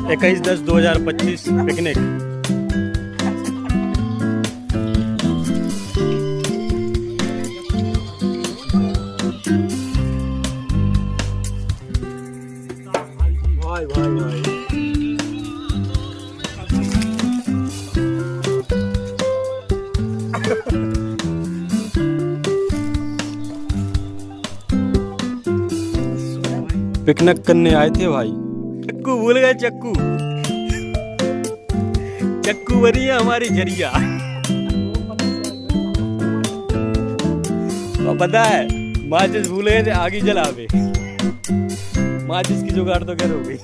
21/10/2025 picnic. भाई भाई भाई पिकनिक करने आए थे भाई। चक्कू भूल गए, चक्कू चक्कू बनी है हमारी झरिया। तो पता है माचिस भूल गए थे, आगे जला पे माचिस की जुगाड़ तो क्या हो गई।